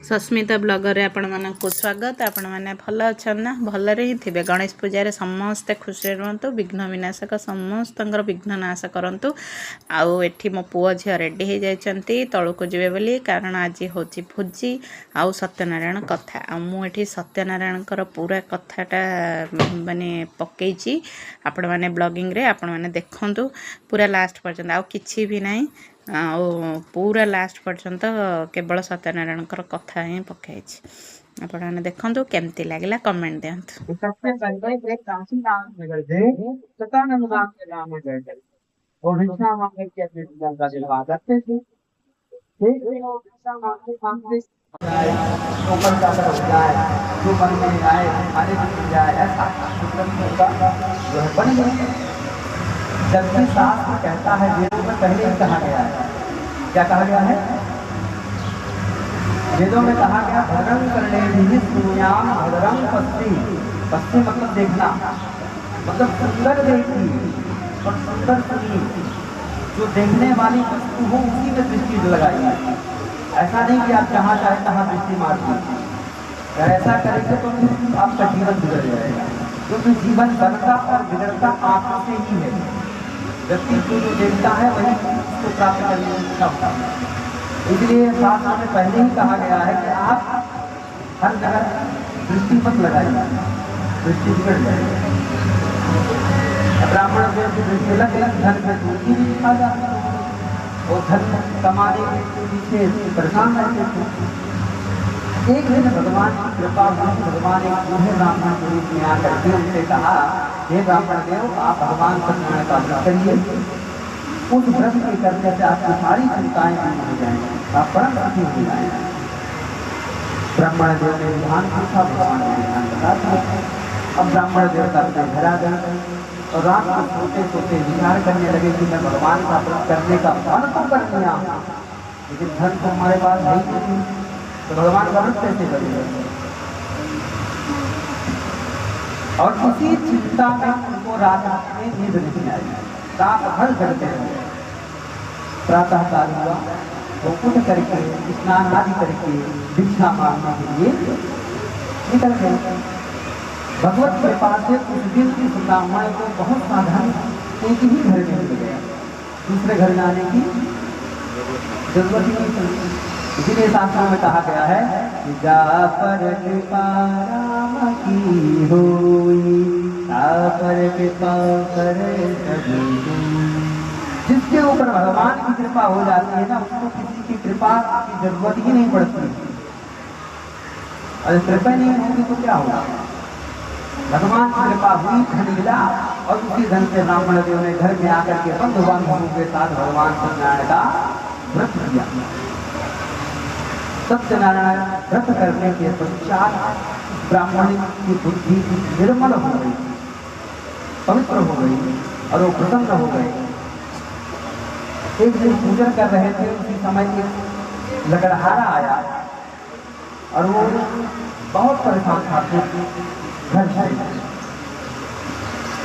Sasmita blogger रे आपण मानक स्वागत। आपण माने भल अछन ना? भलरे ही थिबे। गणेश पूजा रे समस्त खुशी रहंतु। विघ्न विनाशक समस्तंकर विघ्न नाश करंतु। आउ एठी मो पुओ झियो रेडी हे जायचंती तळुको जिवे बोली, कारण आज होची भोजी आउ सत्यनारायण कथा। आ मु एठी सत्यनारायणकर पूरा कथाटा माने पकेइची आपण माने ब्लॉगिंग रे आपण माने देखंतु पूरा लास्ट पर्यंत। आउ किछि भी नाही, पूरा लास्ट पर्यंत केवल सत्यनारायण कथा ही पकई। आपने देखो केमती लगला कमेंट दिंतु। जबकि शास्त्र कहता है, वेदों में पहले ही कहा गया है। क्या कहा गया है? वेदों में कहा गया भद्रं कर्णेभिः शृणुयाम भद्रं पश्यति। पश्यति मतलब देखना, मतलब सुंदर देखी और सुंदर सुनी। जो देखने वाली वस्तु हो उसी में दृष्टि लगाई। ऐसा नहीं कि आप जहाँ चाहे तहाँ दृष्टि मार दीजिए। अगर ऐसा करेंगे तो आपका जीवन बिगड़ जाएगा, क्योंकि जीवन बनता और बिगड़ता आंखों से ही है। व्यक्ति जो देखता है वही उसको प्राप्त करने में सक्षम होता है। इसलिए शास्त्र में पहले ही कहा गया है कि आप हर जगह दृष्टि मत लगाइए, दृष्टि बिगड़ जाएगी। ब्राह्मण देव की दृष्टि लग धन में दूरी भी खा जाता है और धन कमाने के पीछे परेशान रहते थे। एक दिन भगवान की कृपा हुई। भगवान एक बूढ़े ब्राह्मण के रूप में आकर के उनसे कहा, हे ब्राह्मण देव, आप भगवान सत्यनारायण का व्रत करिए। उस व्रत के करने से आपकी सारी चिंताएं दूर हो जाएंगी, आप परम सुखी हो जाएंगे। ब्राह्मण देव ने विधान पूछा, भगवान ने विधान बता दिया। अब ब्राह्मण देव का घर आ गए और रात को सोते सोते विचार करने लगे कि मैं भगवान का व्रत करने का मन तो कर लिया, लेकिन धन तो हमारे पास है ही नहीं, तो भगवान का व्रत कैसे करेंगे? और इसी चिंता में उनको रात में नींद नहीं आई। रात भर जगते रहे। प्रातः काल हुआ तो उठ करके स्नान आदि करके भिक्षा मांगने के लिए निकल गए। भगवत कृपा से उस दिन की ब्राह्मण को बहुत सावधान एक ही घर में मिल गया, दूसरे घर जाने की जरूरत ही नहीं पड़ी। इसीलिए शास्त्रों में कहा गया है कि जा पर कृपा राम की होई, जा पर कृपा करे सभी। जिसके ऊपर भगवान की कृपा हो जाती है ना, उसको किसी की कृपा की जरूरत ही नहीं पड़ती। अगर कृपा नहीं होगी तो क्या होगा? भगवान की कृपा हुई, धन मिला और उसी धन से ब्राह्मण देव ने घर में आकर के बंधु बांधवों के साथ भगवान सत्यनारायण का व्रत किया। सत्यनारायण व्रत करने के पश्चात ब्राह्मण की बुद्धि निर्मल हो गई, पवित्र हो गई और वो प्रसन्न हो गए। एक दिन पूजन कर रहे थे, उसी समय एक लकड़हारा आया और वो बहुत परेशान था। घर से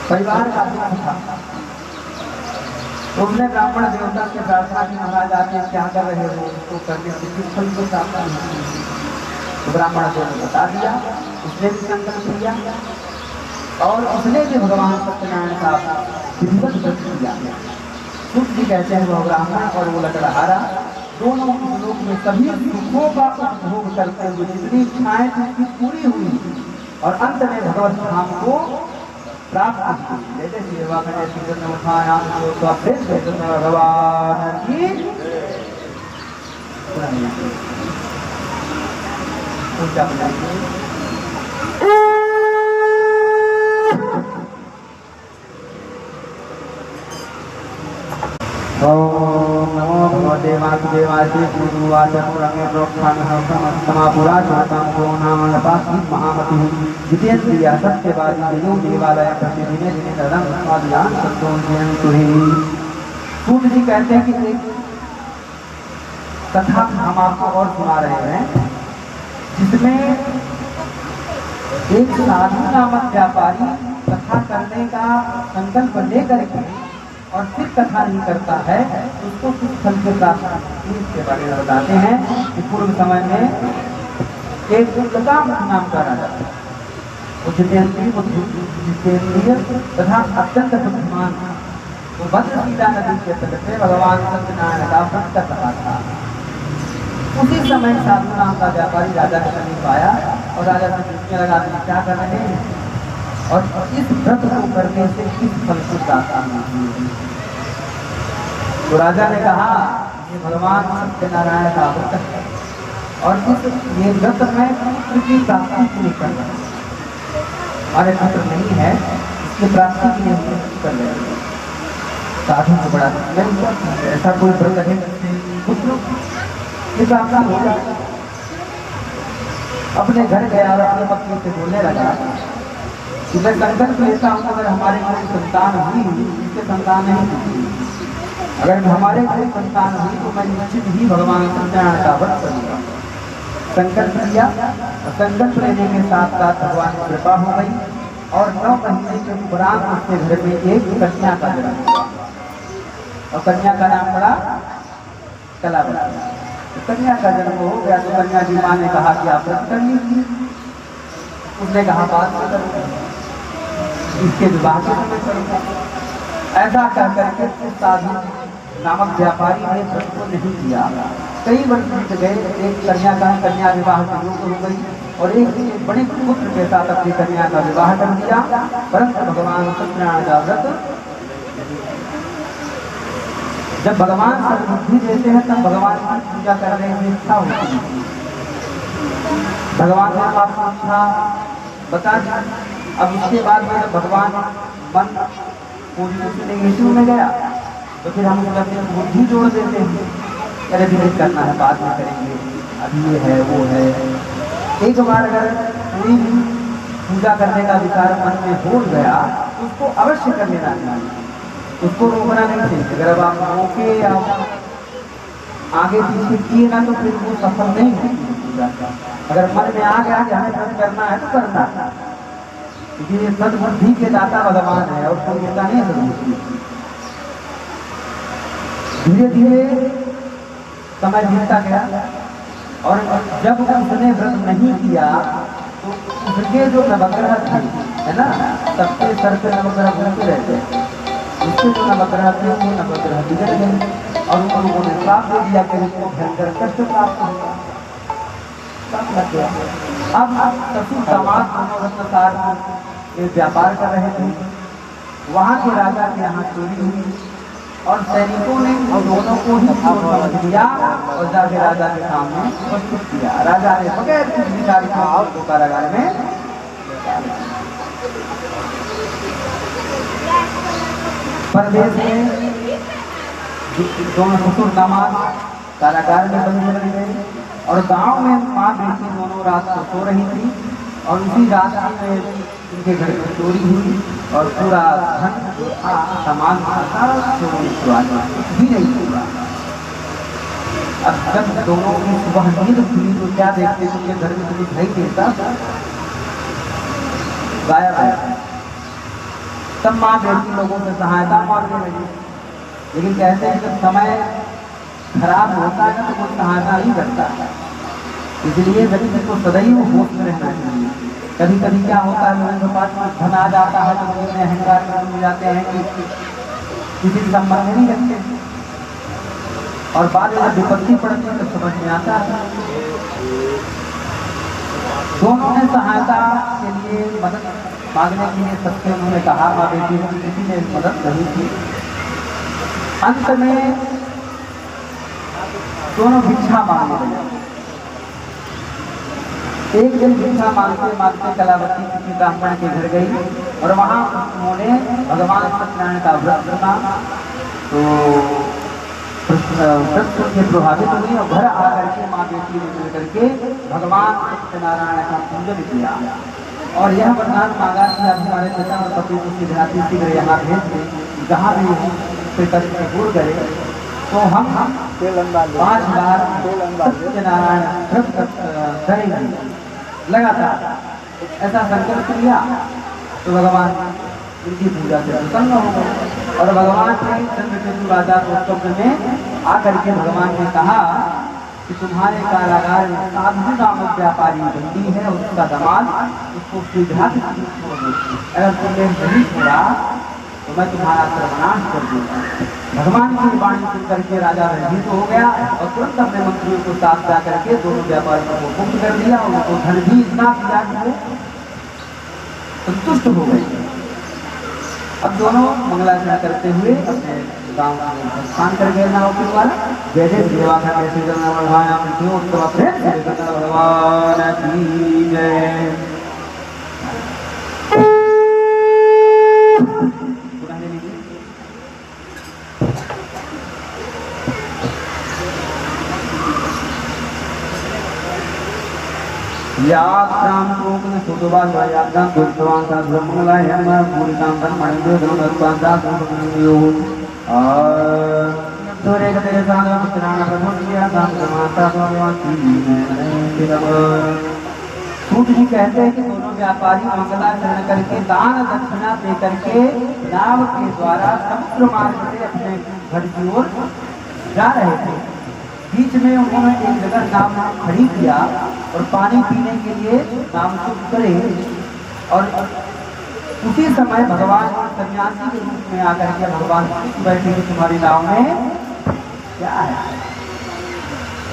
परिवार का दुख था, तो उसने ब्राह्मण देवता से प्रार्थना की, महाराज आप क्या कर रहे हो, उसको करने से किस फल को प्राप्त नहीं। तो ब्राह्मण देव ने बता दिया, उसने भी संकल्प किया और उसने भी भगवान सत्यनारायण का विधिवत व्रत किया। सुख जी कहते हैं वो ब्राह्मण और वो लकड़हारा, दोनों लोग में सभी सुखों का उपभोग करते हुए जितनी इच्छाएं थी पूरी हुई और अंत में भगवत धाम को प्राप्त की। जैसे सेवा करने श्री उठाया भगवान की ओम नमो भगवते वासुदेवाय श्रीवाच पुरंगे प्रोक्षामः समापुरा चातां को नाम नपासि महामति जितेन्द्रिय सत्यवादी देयो देवालय प्रतिदिने दिने तदं स्वादियान संतोषेन तुहि। सूत जी कहते हैं कि एक कथा हम आपको और सुना रहे हैं, जिसमें एक साधु नामक व्यापारी कथा करने का संकल्प लेकर के और फिर कथा नहीं करता है तो उसको कुछ फल के प्राप्त इसके बारे में बताते हैं कि पूर्व समय में एक लतामुख नाम का राजा था। वो जितेंद्रिय तथा अत्यंत बुद्धिमान था। वो भद्रसीता नदी के तट पे भगवान सत्यनारायण का व्रत कर रहा था। उसी समय साधु नाम का व्यापारी राजा के समीप आया और राजा से पूछने लगा कि क्या कर रहे हैं और इस व्रत को करने से किस फल की प्राप्ति होगी। तो राजा ने कहा ये भगवान सत्यनारायण का व्रत है और ये व्रत में पुत्र की प्राप्ति के लिए कर रहा है। हमारे पुत्र नहीं है, इसकी प्राप्ति के लिए हम कर रहे हैं। साधु को बड़ा ऐसा कोई व्रत है पुत्र की प्राप्ति हो जाए। अपने घर गया और अपने पत्नी से बोलने लगा कि मैं संकल्प लेता हूँ अगर हमारे कोई संतान हुई, इसके संतान नहीं हुई, अगर हमारे कोई संतान हुई तो मैं निश्चित ही भगवान सत्यनारायण का व्रत करूँगा। संकल्प किया और संकल्प लेने के साथ साथ भगवान की कृपा हो गई और 9 महीने के उपरांत उसके घर में एक कन्या का जन्म हुआ और कन्या का नाम पड़ा कलावती। तो कन्या का जन्म हो गया तो कन्या की माँ ने कहा कि आप व्रत कर लीजिए। उसने कहा बात नहीं करूँगा, इसके विवाह के समय करूँगा। ऐसा कह करके साधु नामक व्यापारी ने व्रत को नहीं किया। कई वर्ष बीत गए, एक कन्या विवाह की योग हो गई और एक बड़े पुत्र के साथ अपनी कन्या का विवाह कर दिया, परंतु भगवान सत्यनारायण का व्रत जब भगवान सद्बुद्धि देते हैं तब भगवान की पूजा करने की इच्छा होती है। भगवान ने आपको इच्छा बता दी। अब उसके बाद में जब भगवान मन पूजने यीशु में गया तो फिर हम अपनी बुद्धि जोड़ देते हैं, अरे भी नहीं करना है, बाद में करेंगे, अभी ये है वो है। एक बार अगर कोई भी पूजा करने का विचार मन में हो गया तो उसको अवश्य कर लेना चाहिए, उसको रोकना नहीं चाहिए। अगर अब आप रोके या आगे पीछे किए ना तो फिर वो सफल नहीं होगी पूजा का। अगर मन में आ गया कि हमें व्रत करना है तो करना, क्योंकि ये सद्बुद्धि के दाता भगवान है और कोई देता नहीं सद्बुद्धि। धीरे धीरे समय बीतता गया और जब उसने व्रत नहीं किया तो उसके जो नवग्रह थे, है ना, सबके सर पे नवग्रह घूमते रहते हैं, उसके जो नवग्रह थे वो नवग्रह बिगड़ गए और उन लोगों ने श्राप दे दिया कि उसको भयंकर कष्ट प्राप्त होगा। लग गया। अब ससुर दामाद दोनों रत्नसार में व्यापार कर रहे थे। वहाँ के राजा के यहाँ चोरी हुई और सैनिकों ने दोनों को ही समझ लिया और जाके राजा के सामने प्रस्तुत किया। राजा ने बगैर किसी विचार को कारागार में परदेश में दोनों ससुर दामाद कारागार में बंद कर गए और गांव में माँ बेटी दोनों रात को सो रही थी और उसी रात में उनके घर में चोरी हुई और पूरा धन सामान भी नहीं हुआ। अब जब दोनों की सुबह नींद खुली तो क्या देखते उनके घर में कुछ नहीं देता, गायब है। तब माँ बेटी लोगों से सहायता मांगने लगी, लेकिन कहते हैं जब समय खराब होता है तो कोई सहायता नहीं करता, इसलिए व्यक्ति को सदैव होश में रहना चाहिए। कभी कभी क्या होता है, लोगों के पास धन आ जाता है तो लोग अहंकार में हो जाते हैं कि किसी से संबंध नहीं रखते और बाद में जब विपत्ति पड़ती है तो समझ में आता है। दोनों ने सहायता के लिए मदद मांगने के लिए सबसे उन्होंने कहा, माँ बेटी ने किसी ने मदद नहीं की। अंत में दोनों भिक्षा मांगने लगे। एक दिन भिक्षा मांगते मांगते कलावती किसी ब्राह्मण के घर गई और वहाँ उन्होंने भगवान सत्यनारायण का व्रत रखा तो व्रत से प्रभावित हुई और घर आकर के माँ बेटी ने मिलकर के भगवान सत्यनारायण का पूजन किया और यह वरदान मांगा कि आप हमारे पिता और पति को शीघ्र यहाँ भेज दें, जहाँ भी उसके कष्ट को दूर करें तो हम 5 बार सत्यनारायण व्रत करेंगे लगातार। ऐसा संकल्प किया तो भगवान उनकी पूजा से प्रसन्न हो गए और भगवान ने चंद्रकेतु राजा को स्वप्न में आकर के भगवान ने कहा कि तुम्हारे कारागार में साधु नामक व्यापारी बंदी है और उसका दामाद उसको सीधा छोड़ दो। अगर तुमने नहीं छोड़ा तो मैं तुम्हारा सर्वनाश कर दूंगा। भगवान की वाणी सुन करके राजा भयभीत हो गया और तुरंत अपने मंत्रियों को साथ जा करके दोनों व्यापारियों को मुक्त कर दिया और उनको धन भी इतना दिया कि वो संतुष्ट हो गए। अब दोनों मंगलाचरण करते हुए अपने गांव में प्रस्थान कर गए नाव के द्वारा। जैसे सेवा करने से भगवान की जय। यात्रां कोकन सुतवास यात्रां दुर्वां सा ब्रह्मलाय हम पूरितां ब्रह्मण्यो धर्मपादा सुखयो दोरे गते साधु पुत्राण प्रभुया माता भगवान की सूत जी कहते हैं कि दोनों व्यापारी मंगलाचरण करके दान दक्षिणा दे करके नाव के द्वारा समुद्र मार्ग से अपने घर की ओर जा रहे थे। बीच में उन्होंने एक जगह नाव खड़ी किया और पानी पीने के लिए नाव से उतरे और उसी समय भगवान सन्यासी के रूप में आकर के भगवान बैठे कि तुम्हारी नाव में क्या है।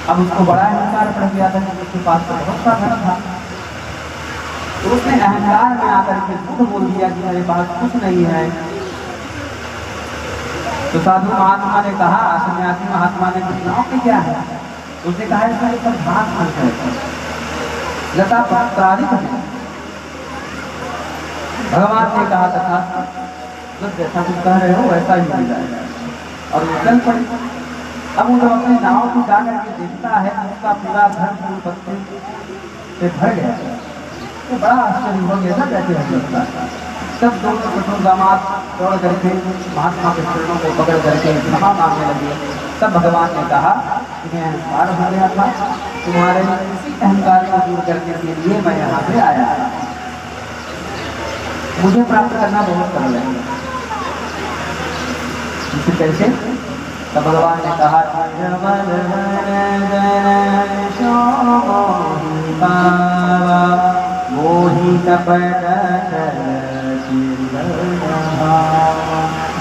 अब उसको बड़ा अहंकार पड़ गया था कि उसके पास तो बहुत सा धन था, तो उसने अहंकार में आकर के झूठ बोल दिया कि मेरे पास कुछ नहीं है। तो साधु महात्मा ने कहा, सन्यासी महात्मा ने नाव में क्या है? उसने कहा इसमें सब घास फूस है, लता पत्रादिक है। भगवान ने कहा तथा तो जैसा तुम कह रहे हो वैसा ही मिला है और वो चल पड़ी। अब वो जब अपने नाव को जा करके देखता है तो उसका पूरा घर फूल पत्ते से भर गया। तो बड़ा आश्चर्य हो गया था कैसे हो सकता है। तब दोनों कठोर दामाद दौड़ करके महात्मा के चरणों को पकड़ करके क्षमा मांगने लगे। तब भगवान ने कहा तुम्हें अहंकार हो गया था, तुम्हारे इसी अहंकार को दूर करने के लिए मैं यहाँ पे आया। मुझे प्राप्त करना बहुत सरल है। इसे कैसे? तब भगवान ने कहा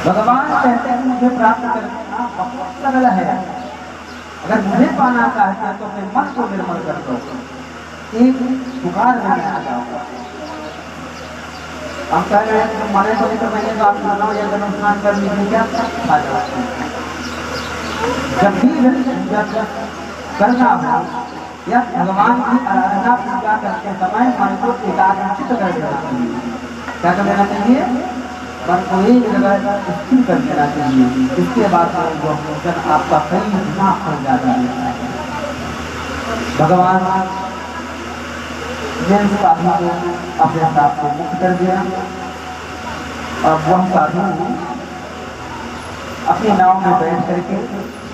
भगवान कहते हैं मुझे प्राप्त करना बहुत सरल है। अगर मुझे पाना चाहते हैं तो अपने मन को निर्मल कर दो, एक पुकार में आ जाओ। हम कह रहे हैं तो मने को लेकर नहीं तो आप बनाओ या जन्म स्नान कर लीजिए, क्या आ जाओ। जब भी करना हो या भगवान की आराधना पूजा करते समय मन को एकाग्रचित कर देना चाहिए। क्या कर देना चाहिए? मन को एक जगह स्थिर कर देना चाहिए। इसके बाद भोजन आपका कई गुना फल जाता है। भगवान ने साधु को अपने साथ को मुक्त कर दिया और वह साधु अपनी नाव में बैठ करके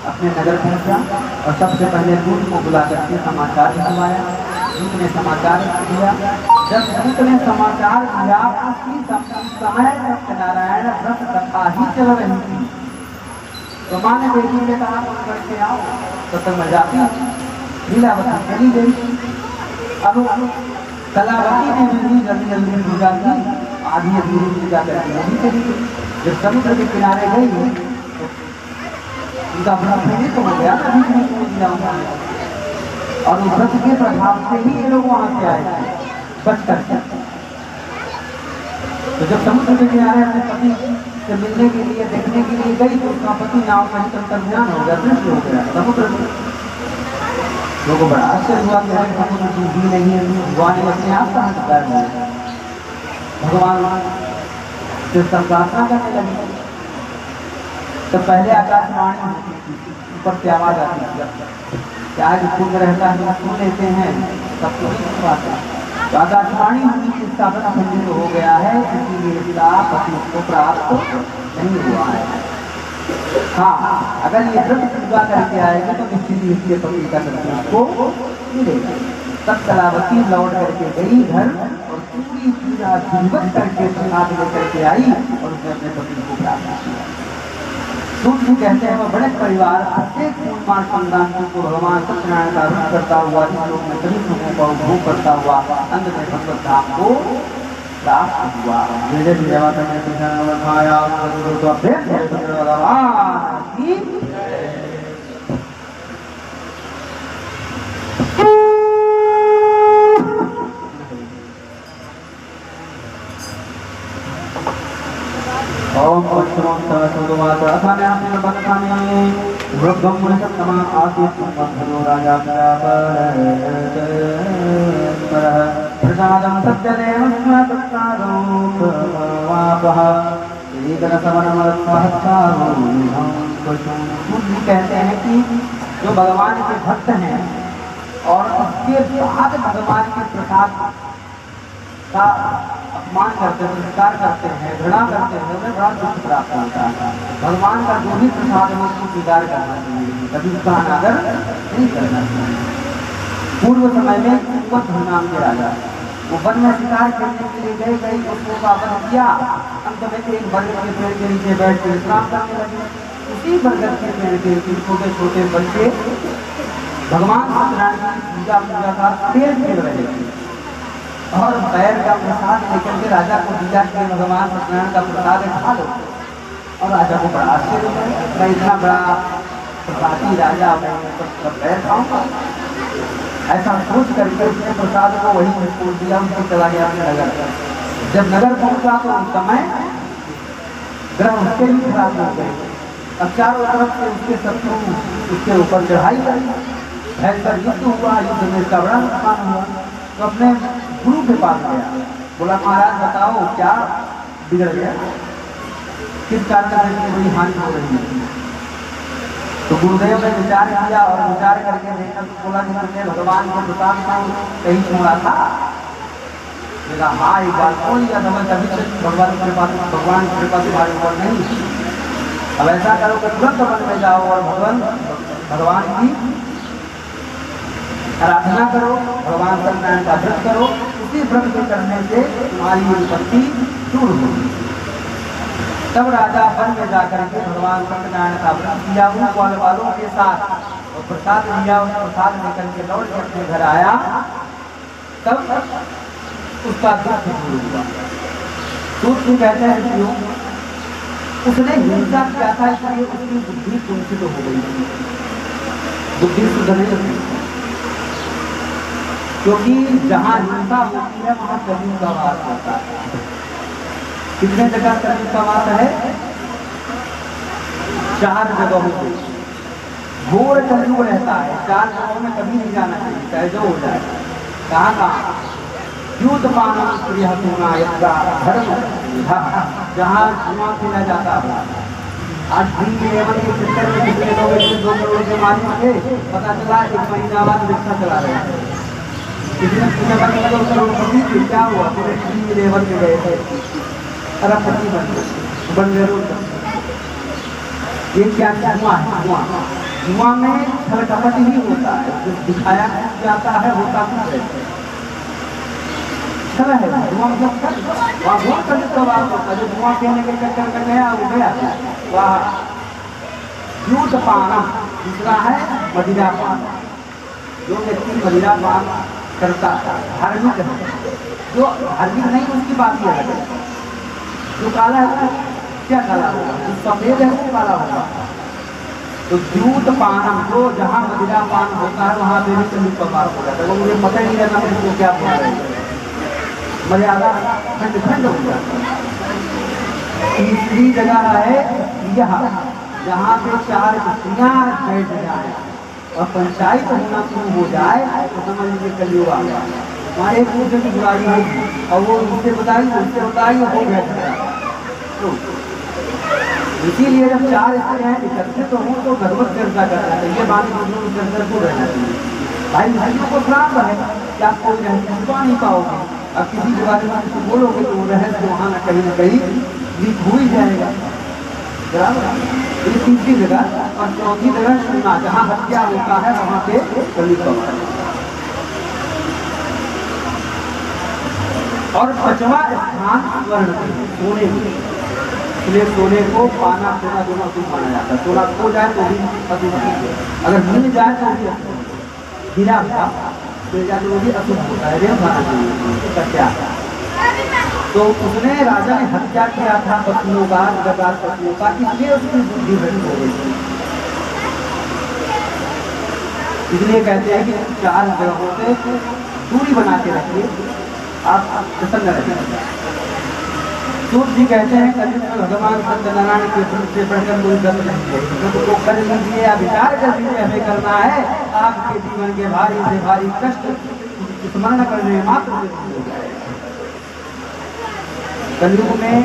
अपने नगर पहुंचा और सबसे पहले दूत को बुला करके समाचार सुनवाया। दूत ने समाचार दिया। जब दूत ने समाचार दिया उसी समय नारायण व्रत कथा ही चल रही थी। तो माँ ने बेटी ने कहा तुम करके आओ, तो तब मैं जाती लीलावती चली गई। अब कलावती ने भी जल्दी जल्दी पूजा की, आधी अधूरी पूजा करके वही चली गई। जब समुद्र के किनारे गई उनका व्रत नहीं तो हो गया ना, बीच में छोड़ दिया उन्होंने। और उस व्रत के प्रभाव से ही ये लोग वहां से आए थे बच करके। तो जब समुद्र के किनारे अपने पति से मिलने के लिए देखने के लिए गई तो उसका पति नाव का अंतर्ध्यान हो गया, दृश्य हो गया समुद्र में। लोगों को बड़ा आश्चर्य हुआ कि समुद्र भी नहीं है, भगवान ने अपने आप कहा भगवान से प्रार्थना करने लगी। तो पहले आकाशवाणी ऊपर से आवाज आती है कि आज कुंभ रहता है, सुन लेते हैं सब तो नहीं बात है। तो आकाशवाणी उनकी स्थापना खंडित हो गया है, इसीलिए इसका पति को प्राप्त नहीं हुआ है। हाँ, अगर ये व्रत पूजा करके आएगा तो निश्चित ही इसके पति का दर्शन को मिलेगा। तब कलावती लौट करके गई घर और पूरी पूजा जीवत करके प्रसाद लेकर के आई और उसने अपने पति को प्राप्त किया। सूत जी कहते हैं वह बड़े परिवार प्रत्येक पूर्णमान संदान को भगवान सत्यनारायण का अर्थ करता हुआ इस लोक में सभी सुखों का उपभोग करता हुआ अंत में भगवत धाम को प्राप्त हुआ। जय जय जय माता दी कृष्ण नमः तो प्रेम से भगवान की ओम पंचमं सर्वमात्र अथाने अपने बंधने वृद्धम मुनिसत्तमा आसीत् बंधनो राजा पर प्रसादं सत्यदेव स्मृतकारो वापः लीगन समनमत्पहत्कारो हम कुछ कहते हैं कि जो भगवान के भक्त हैं और उसके बाद भगवान के प्रसाद का अपमान करते हैं, स्वीकार करते हैं, घृणा करते हैं, उन्हें बड़ा दुख प्राप्त होता है। भगवान का जो भी प्रसाद है उसको स्वीकार करना चाहिए, कभी उसका अनादर नहीं करना चाहिए। पूर्व समय में कुंभक नाम के राजा वो वन में शिकार करने के लिए गए उसको वापस किया। अंत में एक बरगद के पेड़ के नीचे बैठ कर विश्राम करने लगे। उसी बरगद के पेड़ के छोटे छोटे बच्चे भगवान सत्यनारायण की पूजा का खेल खेल रहे थे और बैर का प्रसाद लेकर के राजा को दिया कि भगवान सत्यनारायण का प्रसाद खा लो। और राजा को बड़ा आश्चर्य हुआ, मैं इतना बड़ा प्रसादी राजा बैर खाऊंगा। ऐसा सोच करके उसने प्रसाद को वहीं में छोड़ दिया, उनको चला गया अपने नगर। जब नगर पहुंचा तो उस समय ग्रह उसके भी खराब हो गए। अब चारों तरफ से उसके शत्रु उसके ऊपर चढ़ाई करी, भयंकर युद्ध हुआ। युद्ध में इसका बड़ा नुकसान हुआ। तो अपने गुरु के पास गया, बोला महाराज बताओ क्या बिगड़ गया, किस कारण से बड़ी हानि हो रही है। तो गुरुदेव ने विचार किया और विचार करके देखा तो बोला कि तुमने भगवान के प्रसाद को कहीं छोड़ा था। मेरा हाँ एक बात बोल लिया था, मैं कभी भगवान के कृपा तुम्हारे ऊपर नहीं। अब ऐसा करो कि तुरंत वन में जाओ और भगवान की आराधना करो, भगवान सत्यनारायण का व्रत करो। उसी व्रत के करने से तुम्हारी विपत्ति दूर होगी। तब राजा वन में जाकर के भगवान सत्यनारायण का व्रत किया उन ग्वाल वालों के साथ और प्रसाद लिया। उस प्रसाद लेकर के लौट के अपने घर आया, तब उसका दुख दूर हुआ। दूध कहते हैं क्यों? उसने हिंसा किया था, इसलिए उसकी बुद्धि कुंठित हो गई थी, बुद्धि सुधर नहीं थी। क्योंकि जहाँ हिंसा होती है वहाँ कलयुग का वास होता है। कितने जगह कलयुग का वास है? 4 जगहों पे घोर कलयुग रहता है। 4 जगहों में कभी नहीं जाना चाहिए, चाहे जो हो जाए। कहाँ कहाँ? युद्धपान प्रिय होना धर्म, जहाँ धुआं पीना जाता है। आज दिल्ली लेवल के चक्कर में कितने लोग 2 करोड़ के मालिक थे, पता चला 1 महीना बाद रिक्शा चला रहे थे। किसी ने पूछा था कि 2 करोड़पति थे, क्या हुआ? पूरे दिल्ली लेवल पे गए थे, अरबपति बन गए। ये क्या धुआं है? धुआं में छल कपट ही होता है, जो दिखाया जाता है होता कुछ है। छल है धुआं, मतलब वहाँ बहुत कल सवाल होता है। जो धुआं कहने के चक्कर में गया वो गया। वह दूध पाना, दूसरा है मदिरा पान। जो व्यक्ति मदिरा पान करता है धार्मिक है, जो धार्मिक नहीं उसकी बात ही अलग है। जो काला है क्या काला होगा? जो सफेद है वो काला होगा। तो दूध पान जो जहाँ मदिरा पान होता है वहाँ पे भी कभी प्रभाव हो जाता है। वो मुझे पता ही नहीं रहना मैं इसको क्या बोल रहे हैं, मर्यादा खंड हो जाता है। तीसरी जगह है यह, जहाँ पे 4 स्त्रियाँ बैठ जाए और पंचायत होना शुरू हो जाए तो समझ लीजिए कलयुग आ गया। वहाँ एक दूसरे की बुराई होगी और वो उससे बताई हो गया। तो इसीलिए जब 4 स्त्रियाँ एकत्रित तो हों तो भगवत चर्चा करना चाहिए, बाकी दूसरों की चर्चा को रहना चाहिए। भाई भाइयों को प्राप्त है कि आप कोई रहस्य छुपा नहीं पाओगे। अब किसी के बारे में किसी बोलोगे तो वो रहस्य वहाँ न कहीं लीक हो ही जाएगा। बराबर। ये तीसरी जगह। और चौथी जगह सुनना, जहाँ हत्या होता है वहाँ पे कलयुग होता है। और 5वां स्थान स्वर्ण, सोने। इसलिए सोने को पाना सोना दोनों अशुभ माना जाता है। सोना खो जाए तो भी अशुभ है, अगर मिल जाए तो भी अशुभ है, हीरा का मिल जाए तो वो भी अशुभ होता है, रेम खाना चाहिए कट्या। तो उसने राजा ने हत्या किया था पशुओं का, जगह पशुओं का, इसलिए उसकी बुद्धि भ्रष्ट हो गई थी। इसलिए कहते हैं कि 4 जगहों से दूरी बना के रखिए, आप प्रसन्न रहिए। सूर्य जी कहते हैं कलयुग में भगवान सत्यनारायण के व्रत से बढ़कर कोई व्रत नहीं है, तो कर लीजिए या विचार कर लीजिए हमें करना है, आपके जीवन के भारी से भारी कष्ट स्मरण करने मात्र से दूर हो जाएगा। कलयुग में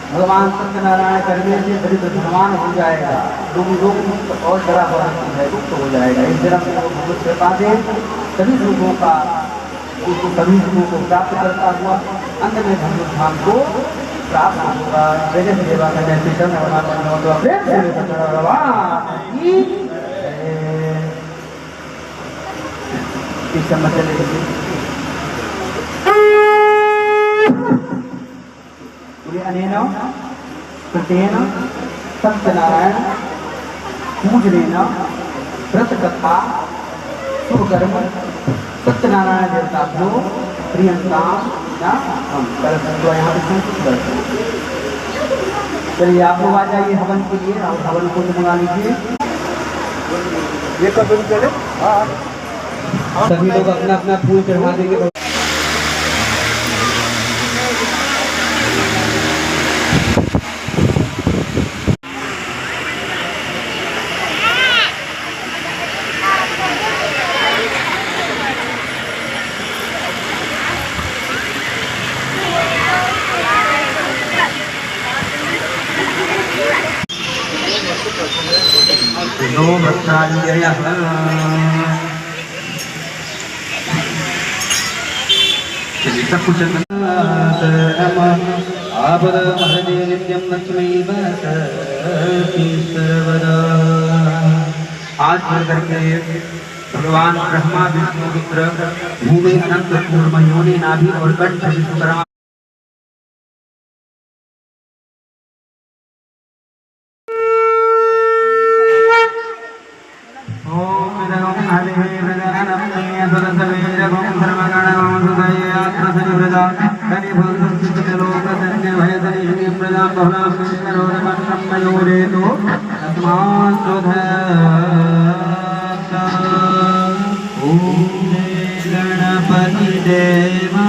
भगवान सत्यनारायण करने से दरिद्र धनवान हो जाएगा, रोग मुक्त और डरा है मुक्त हो जाएगा। इस जन्म में वो भगवत कृपा से सभी लोगों का उसको सभी लोगों को प्राप्त करता हुआ अंत में भगवत धाम को प्राप्त होगा। जगह सेवा करने से अनेन कृतेन सत्यनारायण पूजनेन व्रत कथा शुभ कर्म सत्यनारायण देवताभ्यो प्रियंताम ना हम कर तो यहाँ पे संस्कृत करते हैं। चलिए आप लोग आ जाइए हवन के लिए, और हवन को मंगा लीजिए। ये कब चले सभी लोग अपना अपना फूल चढ़ा देंगे। आज करके भगवान ब्रह्मा विष्णु रुद्र भूमि अनंत कूर्म योनि नाभि और कंठ विश्वकर्मा गणपति देवा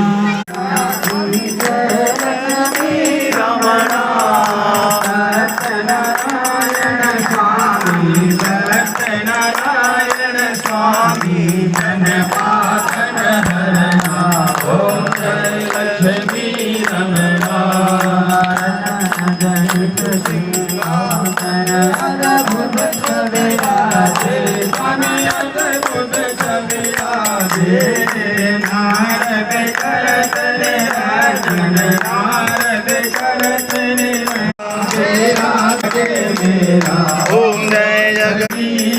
ओम जय जगदीश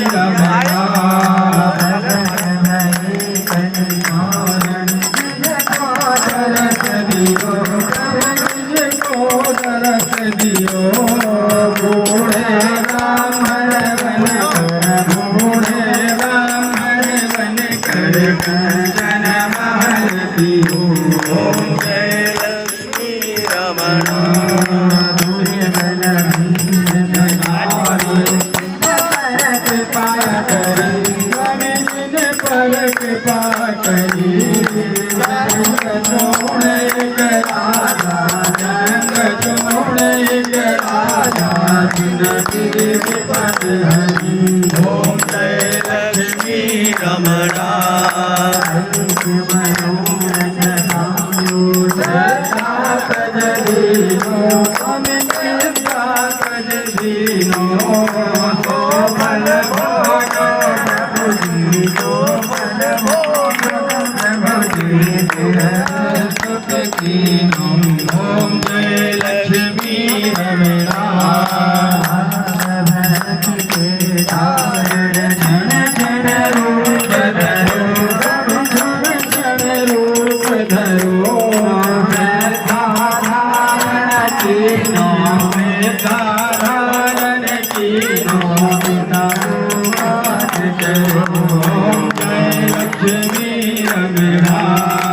नमः।